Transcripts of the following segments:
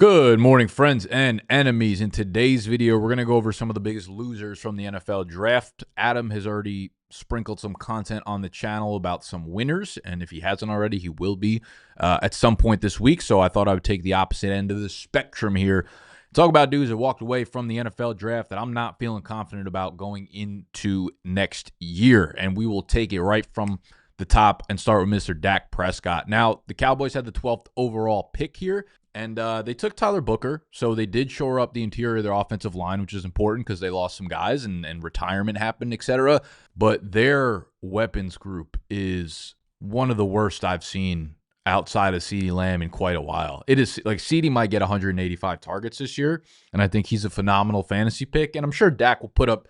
Good morning, friends and enemies. In today's video, we're going to go over some of the biggest losers from the NFL draft. Adam has already sprinkled some content on the channel about some winners, and if he hasn't already, he will be at some point this week. So I thought I would take the opposite end of the spectrum here. Talk about dudes that walked away from the NFL draft that I'm not feeling confident about going into next year. And we will take it right from the top and start with Mr. Dak Prescott. Now, the Cowboys had the 12th overall pick here. And they took Tyler Booker, so they did shore up the interior of their offensive line, which is important because they lost some guys and retirement happened, etc. But their weapons group is one of the worst I've seen outside of CeeDee Lamb in quite a while. It is like CeeDee might get 185 targets this year, and I think he's a phenomenal fantasy pick. And I'm sure Dak will put up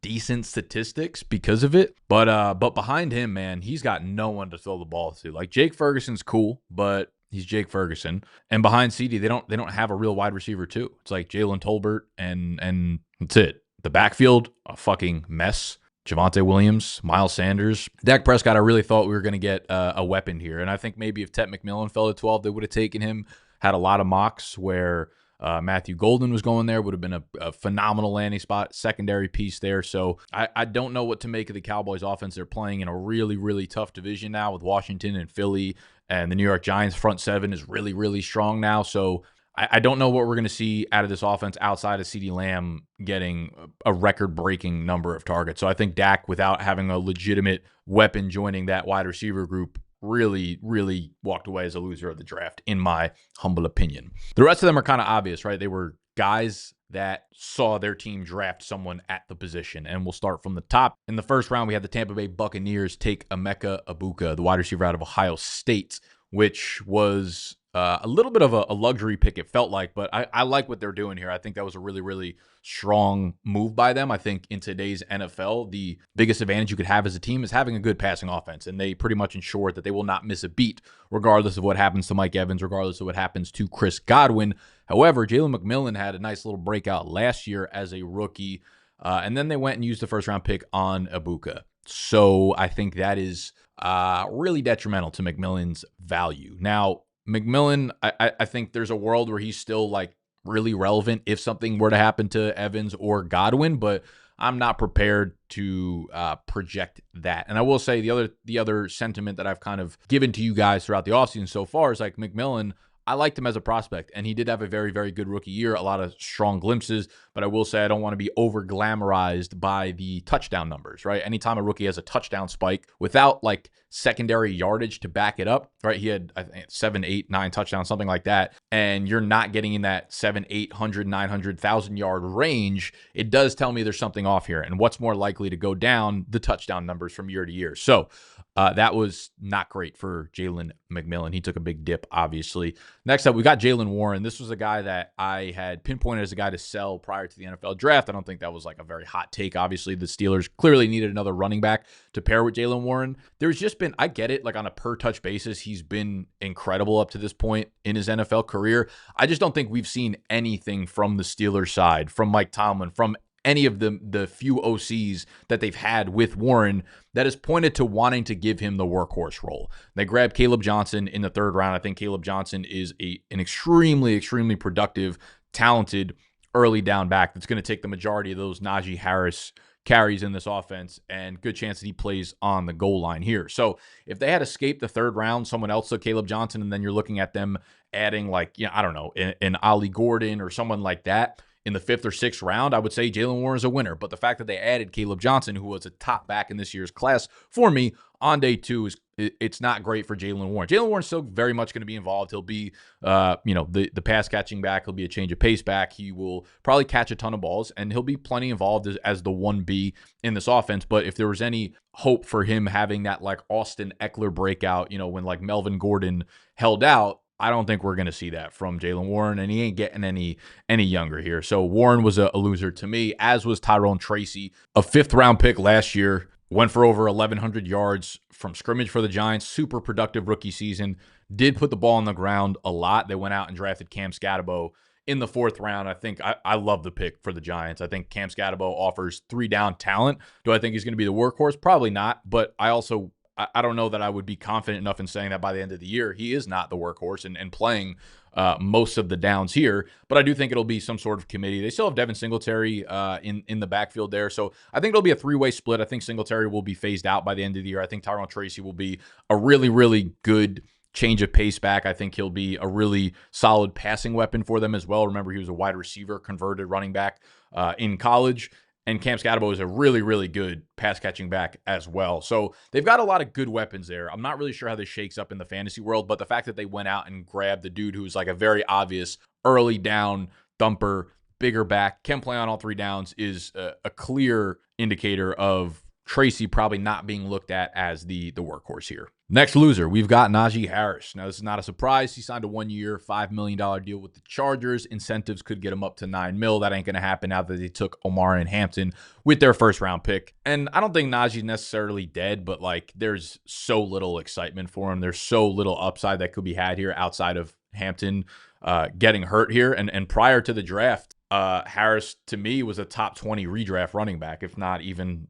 decent statistics because of it. But behind him, man, he's got no one to throw the ball to. Like Jake Ferguson's cool, but he's Jake Ferguson, and behind CeeDee, they don't have a real wide receiver too. It's like Jalen Tolbert, and that's it. The backfield, a fucking mess. Javonte Williams, Miles Sanders, Dak Prescott. I really thought we were going to get a weapon here, and I think maybe if mcmillan fell to 12, they would have taken him. Had a lot of mocks where Matthew Golden was going there, would have been a phenomenal landing spot, secondary piece there. So I don't know what to make of the Cowboys offense. They're playing in a really, really tough division now with Washington and Philly, and the New York Giants front seven is really, really strong now. So I don't know what we're going to see out of this offense outside of CeeDee Lamb getting a record-breaking number of targets. So I think Dak, without having a legitimate weapon joining that wide receiver group, really, really walked away as a loser of the draft, in my humble opinion. The rest of them are kind of obvious, right? They were guys that saw their team draft someone at the position. And we'll start from the top. In the first round, we had the Tampa Bay Buccaneers take Emeka Egbuka, the wide receiver out of Ohio State, which was a little bit of a luxury pick, it felt like, but I like what they're doing here. I think that was a really, really strong move by them. I think in today's NFL, the biggest advantage you could have as a team is having a good passing offense, and they pretty much ensure that they will not miss a beat, regardless of what happens to Mike Evans, regardless of what happens to Chris Godwin. However, Jalen McMillan had a nice little breakout last year as a rookie, and then they went and used the first-round pick on Egbuka. So I think that is really detrimental to McMillan's value. Now, McMillan, I think there's a world where he's still like really relevant if something were to happen to Evans or Godwin, but I'm not prepared to project that. And I will say the other sentiment that I've kind of given to you guys throughout the offseason so far is like McMillan, I liked him as a prospect, and he did have a very, very good rookie year, a lot of strong glimpses, but I will say I don't want to be over-glamorized by the touchdown numbers, right? Anytime a rookie has a touchdown spike without, like, secondary yardage to back it up, right? He had, I think, 7, 8, 9 touchdowns, something like that, and you're not getting in that 700, 800, 900,000-yard range, it does tell me there's something off here, and what's more likely to go down? The touchdown numbers from year to year. So that was not great for Jalen McMillan. He took a big dip, obviously. Next up, we got Jaylen Warren. This was a guy that I had pinpointed as a guy to sell prior to the NFL draft. I don't think that was like a very hot take. Obviously, the Steelers clearly needed another running back to pair with Jaylen Warren. There's just been, I get it, like on a per-touch basis, he's been incredible up to this point in his NFL career. I just don't think we've seen anything from the Steelers side, from Mike Tomlin, from any of the few OCs that they've had with Warren that has pointed to wanting to give him the workhorse role. They grabbed Caleb Johnson in the third round. I think Caleb Johnson is an extremely, extremely productive, talented early down back that's going to take the majority of those Najee Harris carries in this offense, and good chance that he plays on the goal line here. So if they had escaped the third round, someone else took Caleb Johnson, and then you're looking at them adding like, I don't know, an Ollie Gordon or someone like that in the 5th or 6th round, I would say Jaylen Warren is a winner. But the fact that they added Caleb Johnson, who was a top back in this year's class, for me, on day 2, it's not great for Jaylen Warren. Jaylen Warren's still very much going to be involved. He'll be, the pass catching back. He'll be a change of pace back. He will probably catch a ton of balls, and he'll be plenty involved as the 1B in this offense. But if there was any hope for him having that like Austin Eckler breakout, when like Melvin Gordon held out, I don't think we're going to see that from Jaylen Warren, and he ain't getting any younger here. So Warren was a loser to me, as was Tyrone Tracy, a 5th-round pick last year, went for over 1,100 yards from scrimmage for the Giants, super productive rookie season, did put the ball on the ground a lot. They went out and drafted Cam Scatterbo in the 4th round. I think I love the pick for the Giants. I think Cam Scatterbo offers 3-down talent. Do I think he's going to be the workhorse? Probably not, but I don't know that I would be confident enough in saying that by the end of the year, he is not the workhorse and playing most of the downs here. But I do think it'll be some sort of committee. They still have Devin Singletary in the backfield there. So I think it'll be a three-way split. I think Singletary will be phased out by the end of the year. I think Tyrone Tracy will be a really, really good change of pace back. I think he'll be a really solid passing weapon for them as well. Remember, he was a wide receiver, converted running back in college. And Cam Scatterbo is a really, really good pass catching back as well. So they've got a lot of good weapons there. I'm not really sure how this shakes up in the fantasy world, but the fact that they went out and grabbed the dude who's like a very obvious early down thumper, bigger back, can play on all three downs is a clear indicator of Tracy probably not being looked at as the workhorse here. Next loser, we've got Najee Harris. Now, this is not a surprise. He signed a 1-year, $5 million deal with the Chargers. Incentives could get him up to $9 million. That ain't going to happen now that they took Omar and Hampton with their first-round pick. And I don't think Najee's necessarily dead, but like there's so little excitement for him. There's so little upside that could be had here outside of Hampton getting hurt here. And prior to the draft, Harris, to me, was a top 20 redraft running back, if not even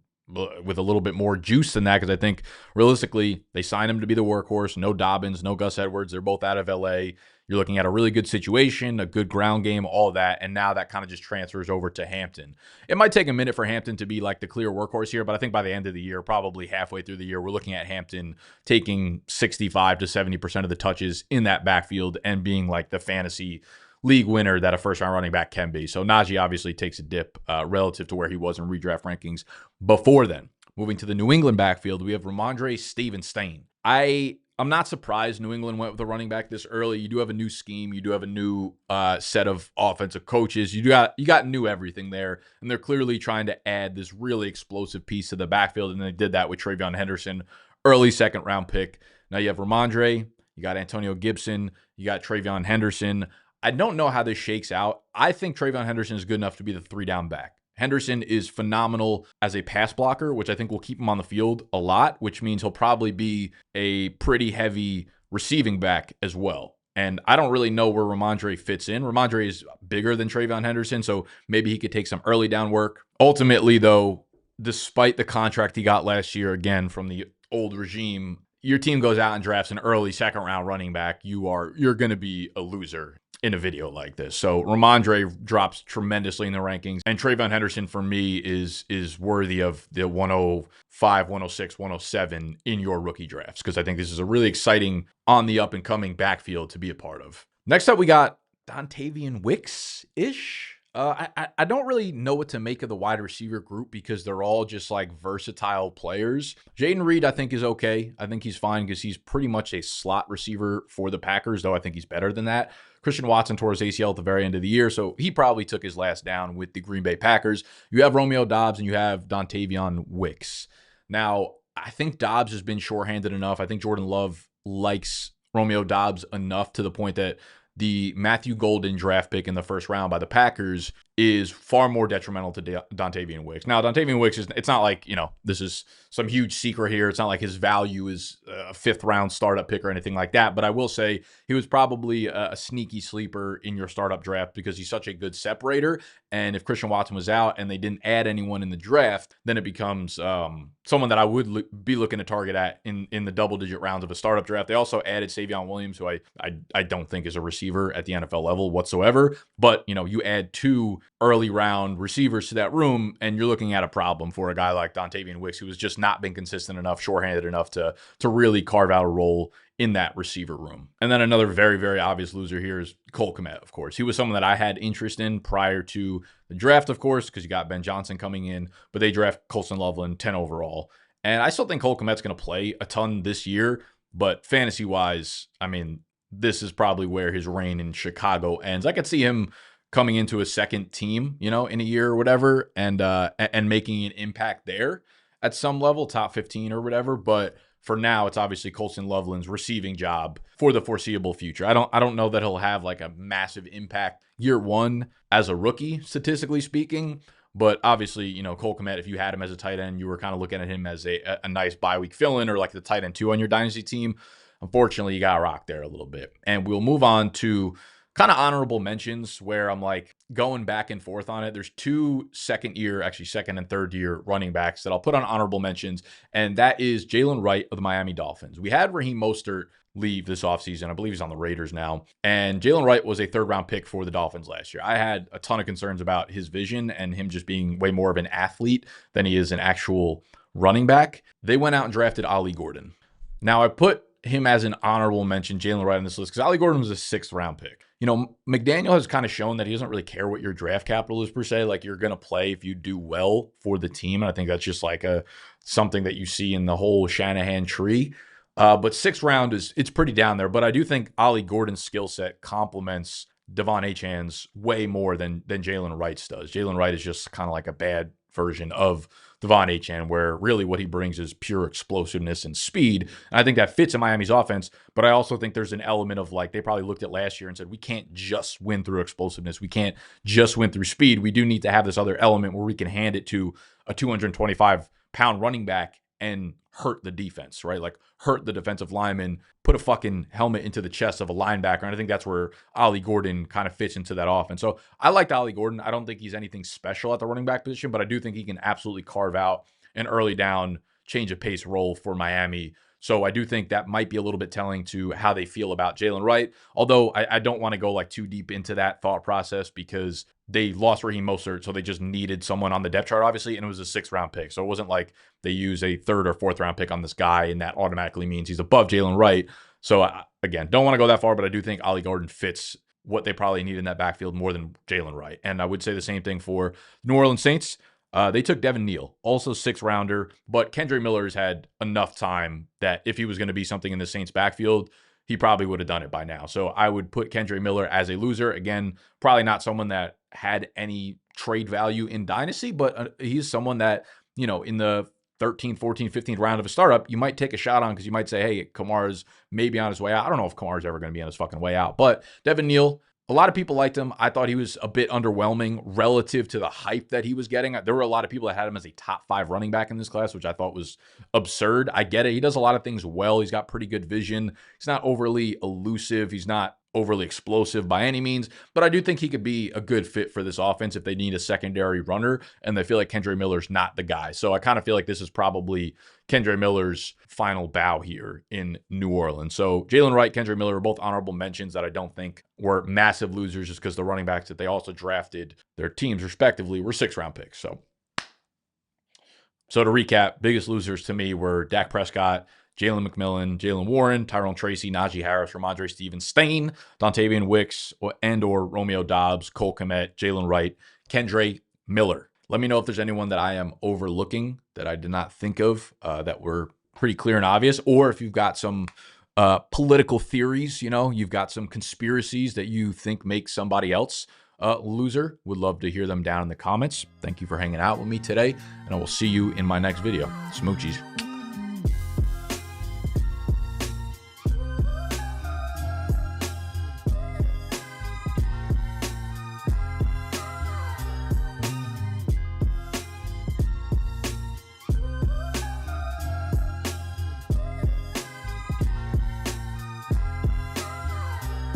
with a little bit more juice than that, because I think realistically they signed him to be the workhorse. No Dobbins, no Gus Edwards. They're both out of LA. You're looking at a really good situation, a good ground game, all of that, and now that kind of just transfers over to Hampton. It might take a minute for Hampton to be like the clear workhorse here, but I think by the end of the year, probably halfway through the year, we're looking at Hampton taking 65 to 70% of the touches in that backfield and being like the fantasy league winner that a first-round running back can be. So Najee obviously takes a dip relative to where he was in redraft rankings before then. Moving to the New England backfield, we have rhamondre Stevenson. I'm not surprised New England went with a running back this early. You do have a new scheme. You do have a new set of offensive coaches. You got new everything there, and they're clearly trying to add this really explosive piece to the backfield, and they did that with TraVeon Henderson, early second-round pick. Now you have Rhamondre, you got Antonio Gibson, you got TraVeon Henderson. I don't know how this shakes out. I think TraVeon Henderson is good enough to be the three-down back. Henderson is phenomenal as a pass blocker, which I think will keep him on the field a lot, which means he'll probably be a pretty heavy receiving back as well. And I don't really know where Rhamondre fits in. Rhamondre is bigger than TraVeon Henderson, so maybe he could take some early down work. Ultimately, though, despite the contract he got last year, again, from the old regime, your team goes out and drafts an early second-round running back, you're going to be a loser in a video like this. So Rhamondre drops tremendously in the rankings, and TraVeon Henderson for me is worthy of the 105, 106, 107 in your rookie drafts, because I think this is a really exciting on the up and coming backfield to be a part of. Next up, we got Dontayvion Wicks-ish. I don't really know what to make of the wide receiver group because they're all just like versatile players. Jayden Reed, I think, is okay. I think he's fine because he's pretty much a slot receiver for the Packers, though I think he's better than that. Christian Watson tore his ACL at the very end of the year, so he probably took his last down with the Green Bay Packers. You have Romeo Doubs and you have Dontayvion Wicks. Now, I think Doubs has been shorthanded enough. I think Jordan Love likes Romeo Doubs enough to the point that the Matthew Golden draft pick in the first round by the Packers is far more detrimental to Dontayvion Wicks. Now, Dontayvion Wicks, it's not like, this is some huge secret here. It's not like his value is a fifth-round startup pick or anything like that. But I will say he was probably a sneaky sleeper in your startup draft because he's such a good separator. And if Christian Watson was out and they didn't add anyone in the draft, then it becomes someone that I would be looking to target at in the double-digit rounds of a startup draft. They also added Savion Williams, who I don't think is a receiver at the NFL level whatsoever. But, you add two early round receivers to that room, and you're looking at a problem for a guy like Dontayvion Wicks, who has just not been consistent enough, shorthanded enough to really carve out a role in that receiver room. And then another very, very obvious loser here is Cole Kmet, of course. He was someone that I had interest in prior to the draft, of course, because you got Ben Johnson coming in, but they draft Colston Loveland 10 overall. And I still think Cole Kmet's going to play a ton this year, but fantasy-wise, this is probably where his reign in Chicago ends. I could see him coming into a second team, in a year or whatever, and making an impact there at some level, top 15 or whatever. But for now, it's obviously Colston Loveland's receiving job for the foreseeable future. I don't know that he'll have like a massive impact year one as a rookie, statistically speaking. But obviously, Cole Kmet, if you had him as a tight end, you were kind of looking at him as a nice bye week fill-in or like the tight end 2 on your dynasty team. Unfortunately, you got rocked there a little bit. And we'll move on to kind of honorable mentions where I'm like going back and forth on it. There's two second and third year running backs that I'll put on honorable mentions, and that is Jalen Wright of the Miami Dolphins. We had Raheem Mostert leave this offseason. I believe he's on the Raiders now. And Jaylen Wright was a 3rd-round pick for the Dolphins last year. I had a ton of concerns about his vision and him just being way more of an athlete than he is an actual running back. They went out and drafted Ollie Gordon. Now, I put him as an honorable mention, Jaylen Wright, on this list because Ollie Gordon was a 6th-round pick. You know, McDaniel has kind of shown that he doesn't really care what your draft capital is per se. Like, you're going to play if you do well for the team. And I think that's just like something that you see in the whole Shanahan tree. But 6th round it's pretty down there. But I do think Ollie Gordon's skill set complements Devon Achane's way more than Jaylen Wright's does. Jaylen Wright is just kind of like a bad version of Devon Achane, where really what he brings is pure explosiveness and speed. And I think that fits in Miami's offense. But I also think there's an element of like, they probably looked at last year and said, we can't just win through explosiveness. We can't just win through speed. We do need to have this other element where we can hand it to a 225-pound running back and hurt the defense, right? Like hurt the defensive lineman, put a fucking helmet into the chest of a linebacker. And I think that's where Ollie Gordon kind of fits into that offense. So I liked Ollie Gordon. I don't think he's anything special at the running back position, but I do think he can absolutely carve out an early down change of pace role for Miami. So I do think that might be a little bit telling to how they feel about Jaylen Wright. Although I don't want to go like too deep into that thought process because they lost Raheem Mostert, so they just needed someone on the depth chart, obviously, and it was a 6th-round pick. So it wasn't like they use a 3rd or 4th-round pick on this guy, and that automatically means he's above Jaylen Wright. So again, don't want to go that far, but I do think Ollie Gordon fits what they probably need in that backfield more than Jaylen Wright. And I would say the same thing for the New Orleans Saints. They took Devin Neal, also 6th-rounder, but Kendre Miller's had enough time that if he was going to be something in the Saints backfield, he probably would have done it by now. So I would put Kendre Miller as a loser. Again, probably not someone that had any trade value in Dynasty, but he's someone that, you know, in the 13th, 14th, 15th round of a startup, you might take a shot on because you might say, hey, Kamara's maybe on his way out. I don't know if Kamara's ever going to be on his fucking way out, but Devin Neal, a lot of people liked him. I thought he was a bit underwhelming relative to the hype that he was getting. There were a lot of people that had him as a top 5 running back in this class, which I thought was absurd. I get it. He does a lot of things well. He's got pretty good vision. He's not overly elusive. He's not overly explosive by any means, but I do think he could be a good fit for this offense if they need a secondary runner and they feel like Kendre Miller's not the guy. So I kind of feel like this is probably Kendre Miller's final bow here in New Orleans. So Jaylen Wright, Kendre Miller are both honorable mentions that I don't think were massive losers just because the running backs that they also drafted, their teams respectively, were 6th-round picks. So to recap, biggest losers to me were Dak Prescott, Jalen McMillan, Jalen Warren, Tyrone Tracy, Najee Harris, Rhamondre Stevenson, Dontayvion Wicks, or Romeo Doubs, Cole Kmet, Jaylen Wright, Kendre Miller. Let me know if there's anyone that I am overlooking that I did not think of that were pretty clear and obvious, or if you've got some political theories, you know, you've got some conspiracies that you think make somebody else loser. Would love to hear them down in the comments. Thank you for hanging out with me today, and I will see you in my next video. Smoochies.